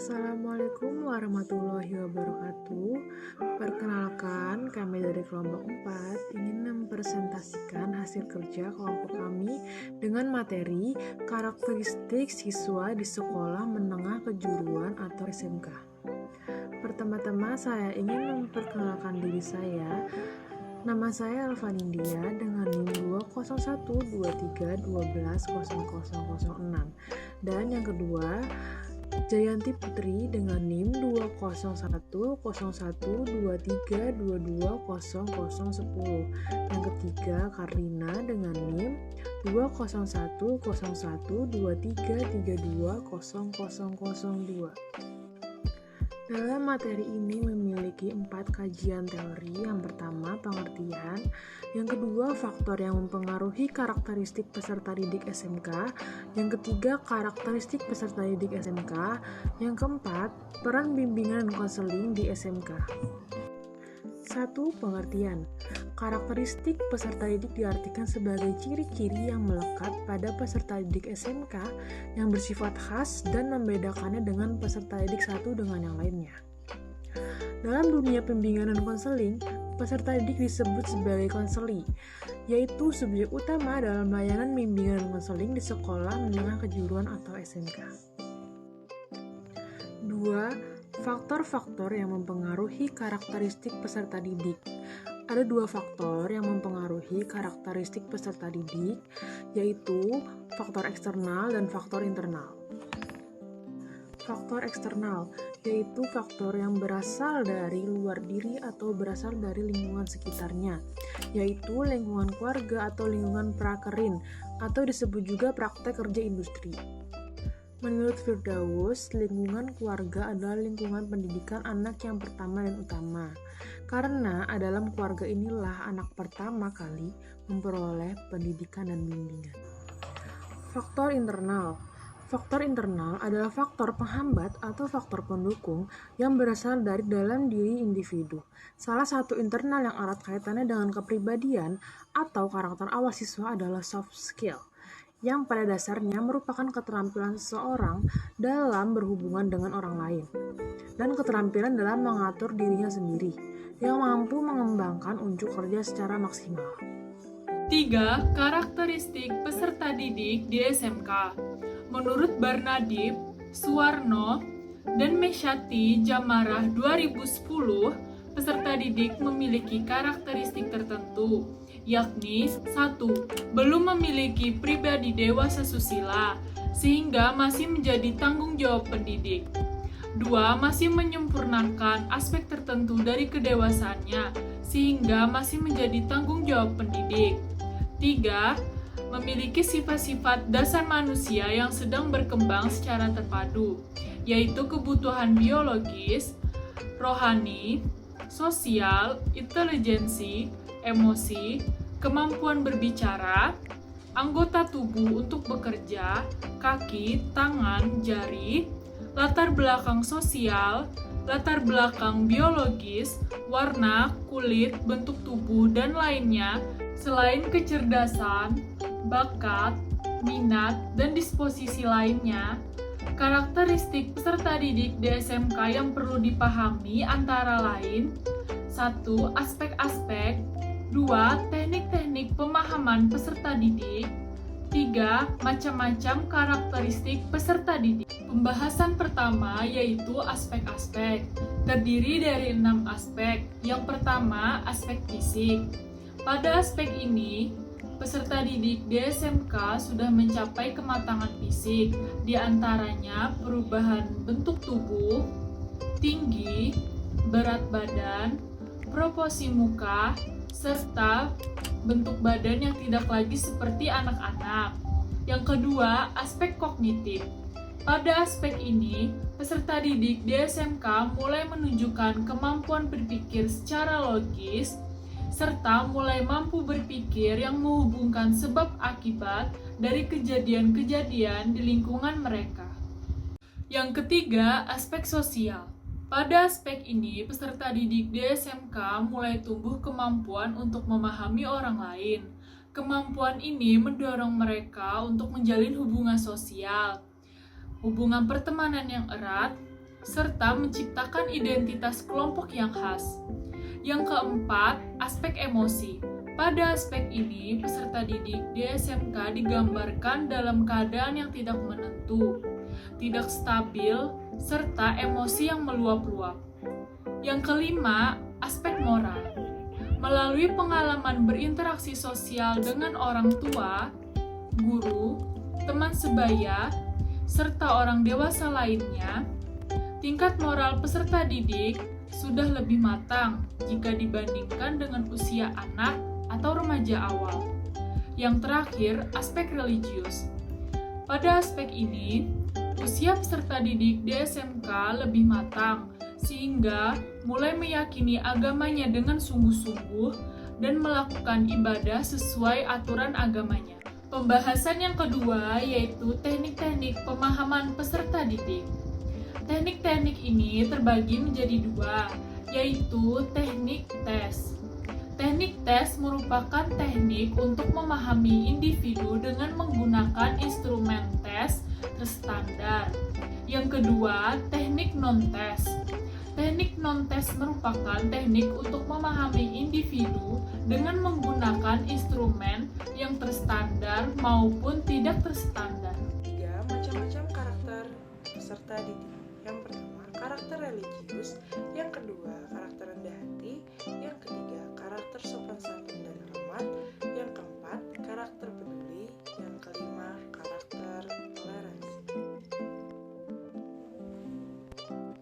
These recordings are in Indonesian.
Assalamualaikum warahmatullahi wabarakatuh. Perkenalkan, kami dari kelompok 4 ingin mempresentasikan hasil kerja kelompok kami dengan materi karakteristik siswa di sekolah menengah kejuruan atau SMK. Pertama-tama saya ingin memperkenalkan diri saya. Nama saya Alvanindia dengan NIM 20123120006. Dan yang kedua, Jayanti Putri dengan NIM 2010123220010. Yang ketiga, Karlina dengan NIM 2010123320002. Dalam materi ini memiliki 4 kajian teori. Yang pertama, pengertian. Yang kedua, faktor yang mempengaruhi karakteristik peserta didik SMK. Yang ketiga, karakteristik peserta didik SMK. Yang keempat, peran bimbingan dan konseling di SMK. 1. Pengertian. Karakteristik peserta didik diartikan sebagai ciri-ciri yang melekat pada peserta didik SMK yang bersifat khas dan membedakannya dengan peserta didik satu dengan yang lainnya. Dalam dunia pembimbingan dan konseling, peserta didik disebut sebagai konseli, yaitu subjek utama dalam layanan bimbingan dan konseling di sekolah menengah kejuruan atau SMK. 2. Faktor-faktor yang mempengaruhi karakteristik peserta didik. Ada 2 faktor yang mempengaruhi karakteristik peserta didik, yaitu faktor eksternal dan faktor internal. Faktor eksternal yaitu faktor yang berasal dari luar diri atau berasal dari lingkungan sekitarnya, yaitu lingkungan keluarga atau lingkungan prakerin, atau disebut juga praktek kerja industri. Menurut Firdaus, lingkungan keluarga adalah lingkungan pendidikan anak yang pertama dan utama, karena dalam keluarga inilah anak pertama kali memperoleh pendidikan dan bimbingan. Faktor internal. Faktor internal adalah faktor penghambat atau faktor pendukung yang berasal dari dalam diri individu. Salah satu internal yang erat kaitannya dengan kepribadian atau karakter awal siswa adalah soft skill, yang pada dasarnya merupakan keterampilan seseorang dalam berhubungan dengan orang lain, dan keterampilan dalam mengatur dirinya sendiri, yang mampu mengembangkan unjuk kerja secara maksimal. 3. Karakteristik peserta didik di SMK. Menurut Barnadip, Suwarno, dan Mesyati Jamarah 2010, peserta didik memiliki karakteristik tertentu, yakni 1. Belum memiliki pribadi dewasa susila, sehingga masih menjadi tanggung jawab pendidik. 2. Masih menyempurnakan aspek tertentu dari kedewasaannya, sehingga masih menjadi tanggung jawab pendidik. 3. Memiliki sifat-sifat dasar manusia yang sedang berkembang secara terpadu, yaitu kebutuhan biologis, rohani, sosial, intelijensi, emosi, kemampuan berbicara, anggota tubuh untuk bekerja, kaki, tangan, jari, latar belakang sosial, latar belakang biologis, warna, kulit, bentuk tubuh, dan lainnya, selain kecerdasan, bakat, minat, dan disposisi lainnya. Karakteristik peserta didik di SMK yang perlu dipahami antara lain: 1. Aspek-aspek. 2. Teknik-teknik pemahaman peserta didik. 3. Macam-macam karakteristik peserta didik. Pembahasan pertama yaitu aspek-aspek. Terdiri dari 6 aspek. Yang pertama, aspek fisik. Pada aspek ini, peserta didik di SMK sudah mencapai kematangan fisik, di antaranya perubahan bentuk tubuh, tinggi, berat badan, proporsi muka, serta bentuk badan yang tidak lagi seperti anak-anak. Yang kedua, aspek kognitif. Pada aspek ini, peserta didik di SMK mulai menunjukkan kemampuan berpikir secara logis, serta mulai mampu berpikir yang menghubungkan sebab akibat dari kejadian-kejadian di lingkungan mereka. Yang ketiga, aspek sosial. Pada aspek ini, peserta didik di SMK mulai tumbuh kemampuan untuk memahami orang lain. Kemampuan ini mendorong mereka untuk menjalin hubungan sosial, hubungan pertemanan yang erat, serta menciptakan identitas kelompok yang khas. Yang keempat, aspek emosi. Pada aspek ini, peserta didik di SMK digambarkan dalam keadaan yang tidak menentu, tidak stabil, serta emosi yang meluap-luap. Yang kelima, aspek moral. Melalui pengalaman berinteraksi sosial dengan orang tua, guru, teman sebaya, serta orang dewasa lainnya, tingkat moral peserta didik sudah lebih matang jika dibandingkan dengan usia anak atau remaja awal. Yang terakhir, aspek religius. Pada aspek ini, usia peserta didik di SMK lebih matang, sehingga mulai meyakini agamanya dengan sungguh-sungguh dan melakukan ibadah sesuai aturan agamanya. Pembahasan yang kedua yaitu teknik-teknik pemahaman peserta didik. Teknik-teknik ini terbagi menjadi dua, yaitu teknik tes. Teknik tes merupakan teknik untuk memahami individu dengan menggunakan instrumen tes terstandar. Yang kedua, teknik non-tes. Teknik non-tes merupakan teknik untuk memahami individu dengan menggunakan instrumen yang terstandar maupun tidak terstandar. 3. Macam-macam karakter peserta didik. Yang pertama, karakter religius. Yang kedua, karakter rendah hati. Yang ketiga, karakter sopan santun dan hormat. Yang keempat, karakter peduli. Yang kelima, karakter toleransi.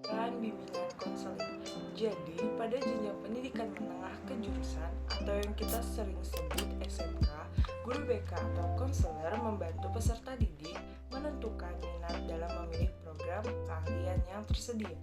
Dan bimbingan konseling. Jadi, pada jenjang pendidikan menengah kejurusan atau yang kita sering sebut SMK, guru BK atau konselor membantu peserta didik menentukan minat dalam memilih program keahlian yang tersedia.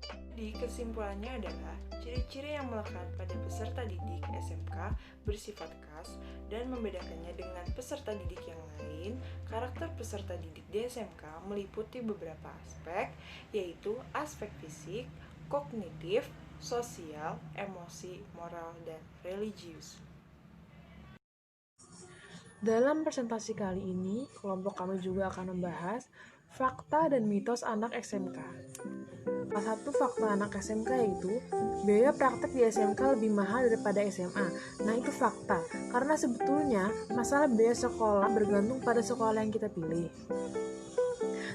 Jadi, kesimpulannya adalah ciri-ciri yang melekat pada peserta didik SMK bersifat khas dan membedakannya dengan peserta didik yang lain. Karakter peserta didik di SMK meliputi beberapa aspek, yaitu aspek fisik, kognitif, sosial, emosi, moral, dan religius. Dalam presentasi kali ini, kelompok kami juga akan membahas fakta dan mitos anak SMK. Salah satu fakta anak SMK yaitu biaya praktek di SMK lebih mahal daripada SMA. Nah, itu fakta, karena sebetulnya masalah biaya sekolah bergantung pada sekolah yang kita pilih.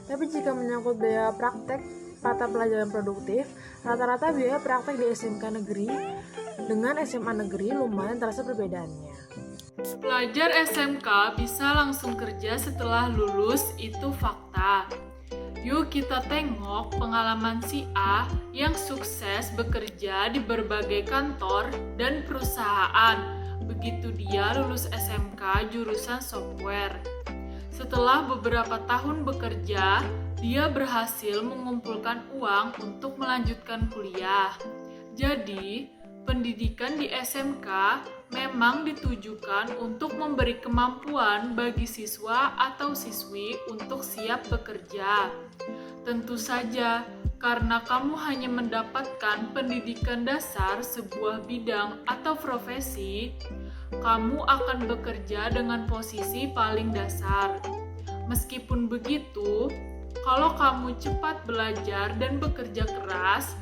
Tapi jika menyangkut biaya praktek mata pelajaran produktif, rata-rata biaya praktek di SMK negeri dengan SMA negeri lumayan terasa perbedaannya. Pelajar SMK bisa langsung kerja setelah lulus, itu fakta. Yuk kita tengok pengalaman si A yang sukses bekerja di berbagai kantor dan perusahaan begitu dia lulus SMK jurusan software. Setelah beberapa tahun bekerja, dia berhasil mengumpulkan uang untuk melanjutkan kuliah. Jadi, pendidikan di SMK memang ditujukan untuk memberi kemampuan bagi siswa atau siswi untuk siap bekerja. Tentu saja, karena kamu hanya mendapatkan pendidikan dasar sebuah bidang atau profesi, kamu akan bekerja dengan posisi paling dasar. Meskipun begitu, kalau kamu cepat belajar dan bekerja keras,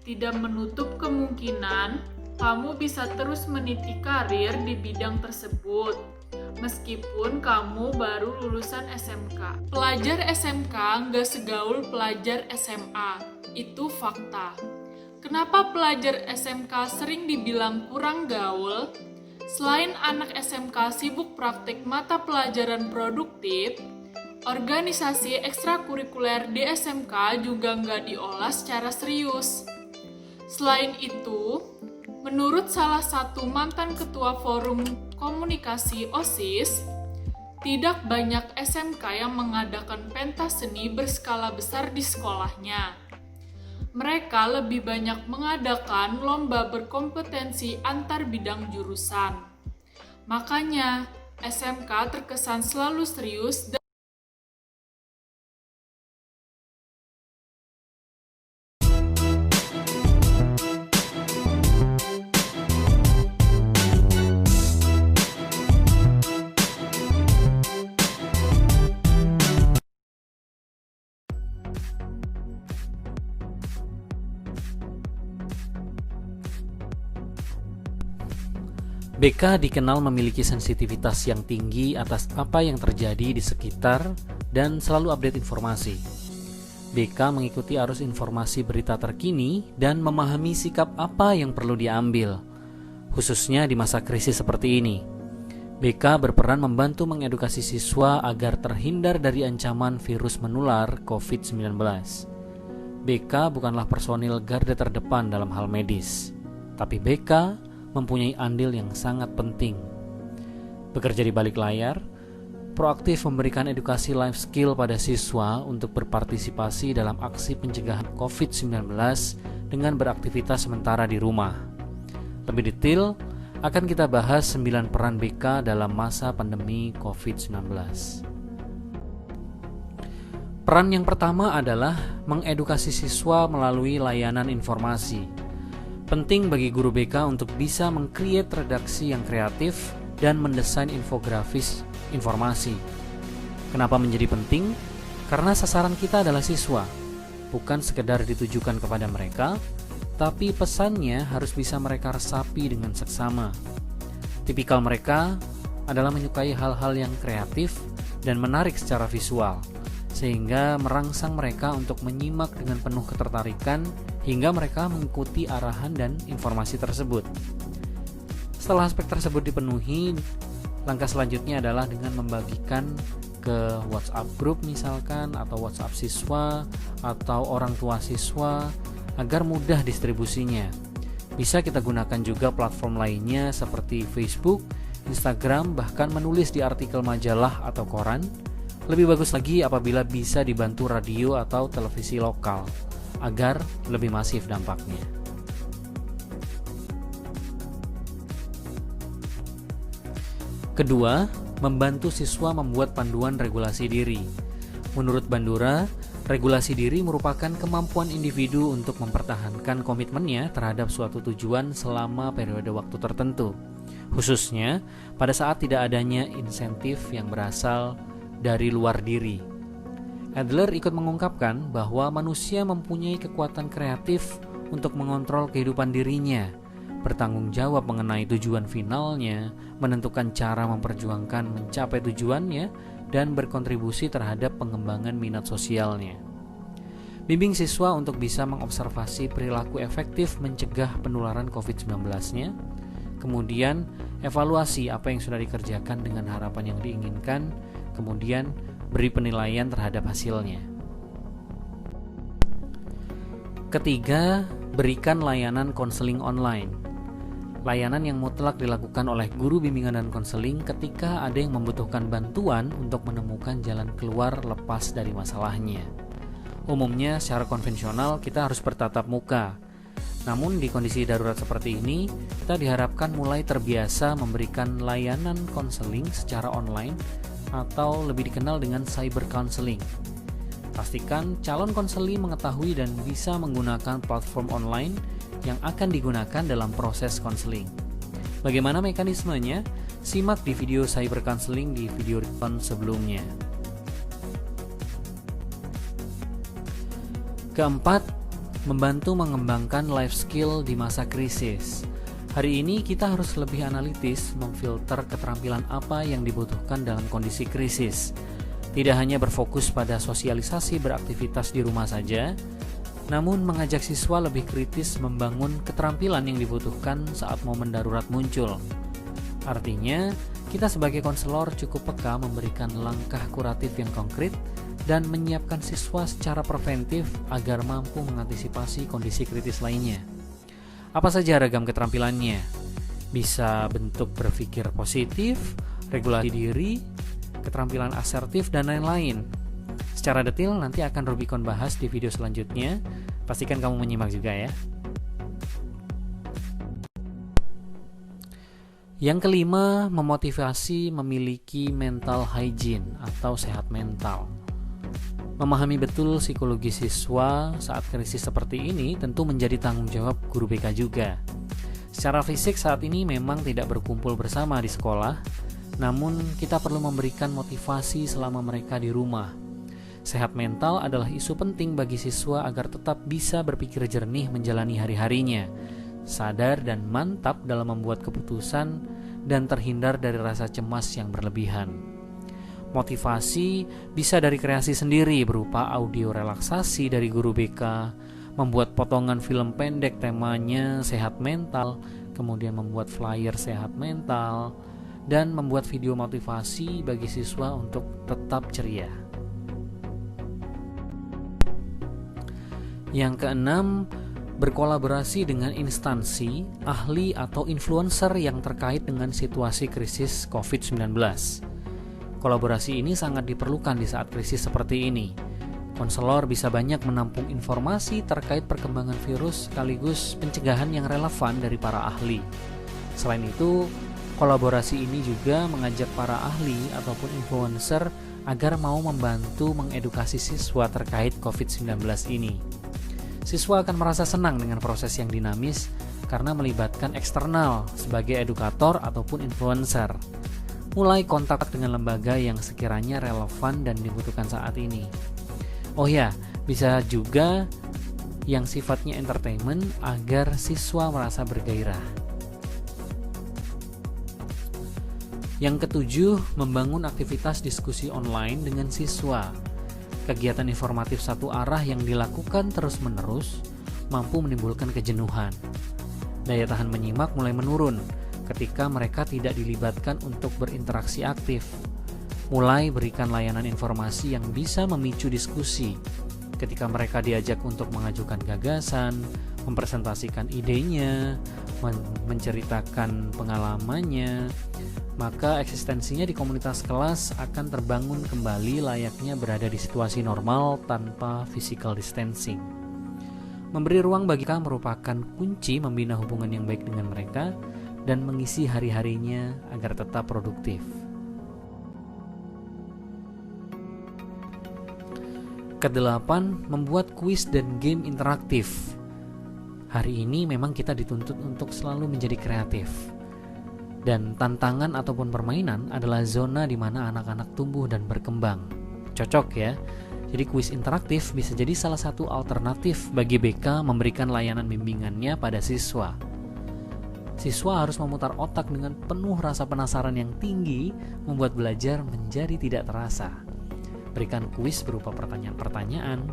tidak menutup kemungkinan kamu bisa terus meniti karir di bidang tersebut, meskipun kamu baru lulusan SMK. Pelajar SMK nggak segaul pelajar SMA, itu fakta. Kenapa pelajar SMK sering dibilang kurang gaul? Selain anak SMK sibuk praktik mata pelajaran produktif, organisasi ekstrakurikuler di SMK juga nggak diolah secara serius. Selain itu, menurut salah satu mantan ketua forum komunikasi OSIS, tidak banyak SMK yang mengadakan pentas seni berskala besar di sekolahnya. Mereka lebih banyak mengadakan lomba berkompetensi antar bidang jurusan. Makanya, SMK terkesan selalu serius dan BK dikenal memiliki sensitivitas yang tinggi atas apa yang terjadi di sekitar dan selalu update informasi. BK mengikuti arus informasi berita terkini dan memahami sikap apa yang perlu diambil, khususnya di masa krisis seperti ini. BK berperan membantu mengedukasi siswa agar terhindar dari ancaman virus menular COVID-19. BK bukanlah personil garda terdepan dalam hal medis, tapi BK mempunyai andil yang sangat penting. Bekerja di balik layar, proaktif memberikan edukasi life skill pada siswa untuk berpartisipasi dalam aksi pencegahan COVID-19 dengan beraktivitas sementara di rumah. Lebih detail, akan kita bahas 9 peran BK dalam masa pandemi COVID-19. Peran yang pertama adalah mengedukasi siswa melalui layanan informasi. Penting bagi guru BK untuk bisa meng-create redaksi yang kreatif dan mendesain infografis informasi. Kenapa menjadi penting? Karena sasaran kita adalah siswa, bukan sekedar ditujukan kepada mereka, tapi pesannya harus bisa mereka resapi dengan seksama. Tipikal mereka adalah menyukai hal-hal yang kreatif dan menarik secara visual, sehingga merangsang mereka untuk menyimak dengan penuh ketertarikan hingga mereka mengikuti arahan dan informasi tersebut. Setelah aspek tersebut dipenuhi, langkah selanjutnya adalah dengan membagikan ke WhatsApp group misalkan, atau WhatsApp siswa, atau orang tua siswa, agar mudah distribusinya. Bisa kita gunakan juga platform lainnya seperti Facebook, Instagram, bahkan menulis di artikel majalah atau koran. Lebih bagus lagi apabila bisa dibantu radio atau televisi lokal, agar lebih masif dampaknya. Kedua, membantu siswa membuat panduan regulasi diri. Menurut Bandura, regulasi diri merupakan kemampuan individu untuk mempertahankan komitmennya terhadap suatu tujuan selama periode waktu tertentu, khususnya pada saat tidak adanya insentif yang berasal dari luar diri. Adler ikut mengungkapkan bahwa manusia mempunyai kekuatan kreatif untuk mengontrol kehidupan dirinya, bertanggung jawab mengenai tujuan finalnya, menentukan cara memperjuangkan mencapai tujuannya, dan berkontribusi terhadap pengembangan minat sosialnya. Bimbing siswa untuk bisa mengobservasi perilaku efektif mencegah penularan COVID-19-nya, kemudian evaluasi apa yang sudah dikerjakan dengan harapan yang diinginkan, kemudian beri penilaian terhadap hasilnya. Ketiga, berikan layanan konseling online. Layanan yang mutlak dilakukan oleh guru bimbingan dan konseling ketika ada yang membutuhkan bantuan untuk menemukan jalan keluar lepas dari masalahnya. Umumnya secara konvensional kita harus bertatap muka. Namun di kondisi darurat seperti ini, kita diharapkan mulai terbiasa memberikan layanan konseling secara online atau lebih dikenal dengan cyber counseling. Pastikan calon konseli mengetahui dan bisa menggunakan platform online yang akan digunakan dalam proses konseling. Bagaimana mekanismenya? Simak di video cyber counseling di video recon sebelumnya. Keempat, membantu mengembangkan life skill di masa krisis. Hari ini kita harus lebih analitis memfilter keterampilan apa yang dibutuhkan dalam kondisi krisis. Tidak hanya berfokus pada sosialisasi beraktivitas di rumah saja, namun mengajak siswa lebih kritis membangun keterampilan yang dibutuhkan saat momen darurat muncul. Artinya, kita sebagai konselor cukup peka memberikan langkah kuratif yang konkret dan menyiapkan siswa secara preventif agar mampu mengantisipasi kondisi kritis lainnya. Apa saja ragam keterampilannya? Bisa bentuk berpikir positif, regulasi diri, keterampilan asertif, dan lain-lain. Secara detail nanti akan Rubicon bahas di video selanjutnya. Pastikan kamu menyimak juga ya. Yang kelima, memotivasi memiliki mental hygiene atau sehat mental. Memahami betul psikologi siswa saat krisis seperti ini tentu menjadi tanggung jawab guru BK juga. Secara fisik saat ini memang tidak berkumpul bersama di sekolah, namun kita perlu memberikan motivasi selama mereka di rumah. Sehat mental adalah isu penting bagi siswa agar tetap bisa berpikir jernih menjalani hari-harinya, sadar dan mantap dalam membuat keputusan, dan terhindar dari rasa cemas yang berlebihan. Motivasi bisa dari kreasi sendiri berupa audio relaksasi dari guru BK, membuat potongan film pendek temanya sehat mental, kemudian membuat flyer sehat mental, dan membuat video motivasi bagi siswa untuk tetap ceria. Yang keenam, berkolaborasi dengan instansi, ahli atau influencer yang terkait dengan situasi krisis COVID-19. Kolaborasi ini sangat diperlukan di saat krisis seperti ini. Konselor bisa banyak menampung informasi terkait perkembangan virus sekaligus pencegahan yang relevan dari para ahli. Selain itu, kolaborasi ini juga mengajak para ahli ataupun influencer agar mau membantu mengedukasi siswa terkait COVID-19 ini. Siswa akan merasa senang dengan proses yang dinamis karena melibatkan eksternal sebagai edukator ataupun influencer. Mulai kontak dengan lembaga yang sekiranya relevan dan dibutuhkan saat ini. Oh ya, bisa juga yang sifatnya entertainment agar siswa merasa bergairah. Yang ketujuh, membangun aktivitas diskusi online dengan siswa. Kegiatan informatif satu arah yang dilakukan terus-menerus mampu menimbulkan kejenuhan. Daya tahan menyimak mulai menurun ketika mereka tidak dilibatkan untuk berinteraksi aktif. Mulai berikan layanan informasi yang bisa memicu diskusi. Ketika mereka diajak untuk mengajukan gagasan, mempresentasikan idenya, menceritakan pengalamannya, maka eksistensinya di komunitas kelas akan terbangun kembali layaknya berada di situasi normal tanpa physical distancing. Memberi ruang bagi mereka merupakan kunci membina hubungan yang baik dengan mereka dan mengisi hari-harinya agar tetap produktif. Kedelapan, membuat kuis dan game interaktif. Hari ini memang kita dituntut untuk selalu menjadi kreatif. Dan tantangan ataupun permainan adalah zona di mana anak-anak tumbuh dan berkembang. Cocok ya? Jadi kuis interaktif bisa jadi salah satu alternatif bagi BK memberikan layanan bimbingannya pada siswa. Siswa harus memutar otak dengan penuh rasa penasaran yang tinggi, membuat belajar menjadi tidak terasa. Berikan kuis berupa pertanyaan-pertanyaan,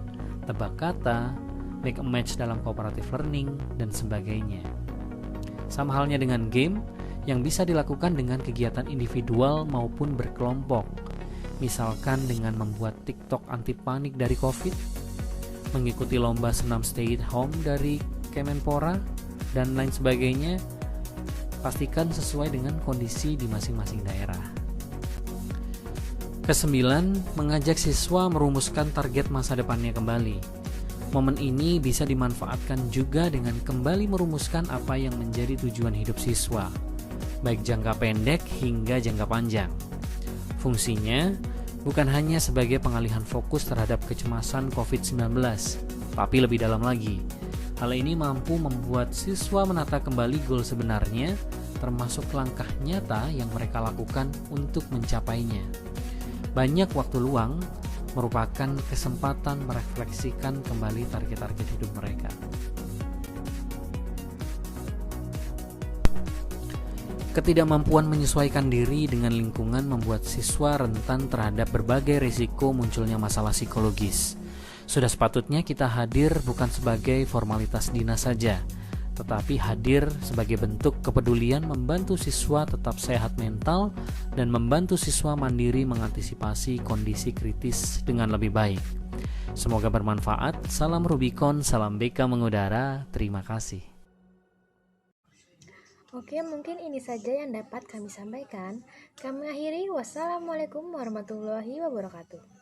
tebak kata, make a match dalam cooperative learning, dan sebagainya. Sama halnya dengan game yang bisa dilakukan dengan kegiatan individual maupun berkelompok. Misalkan dengan membuat TikTok anti panik dari COVID, mengikuti lomba senam stay at home dari Kemenpora, dan lain sebagainya. Pastikan sesuai dengan kondisi di masing-masing daerah. Kesembilan, mengajak siswa merumuskan target masa depannya kembali. Momen ini bisa dimanfaatkan juga dengan kembali merumuskan apa yang menjadi tujuan hidup siswa, baik jangka pendek hingga jangka panjang. Fungsinya bukan hanya sebagai pengalihan fokus terhadap kecemasan COVID-19, tapi lebih dalam lagi. Hal ini mampu membuat siswa menata kembali goal sebenarnya, termasuk langkah nyata yang mereka lakukan untuk mencapainya. Banyak waktu luang merupakan kesempatan merefleksikan kembali target-target hidup mereka. Ketidakmampuan menyesuaikan diri dengan lingkungan membuat siswa rentan terhadap berbagai risiko munculnya masalah psikologis. Sudah sepatutnya kita hadir bukan sebagai formalitas dinas saja, tetapi hadir sebagai bentuk kepedulian membantu siswa tetap sehat mental dan membantu siswa mandiri mengantisipasi kondisi kritis dengan lebih baik. Semoga bermanfaat. Salam Rubicon, salam BK mengudara. Terima kasih. Oke, mungkin ini saja yang dapat kami sampaikan. Kami akhiri, wassalamualaikum warahmatullahi wabarakatuh.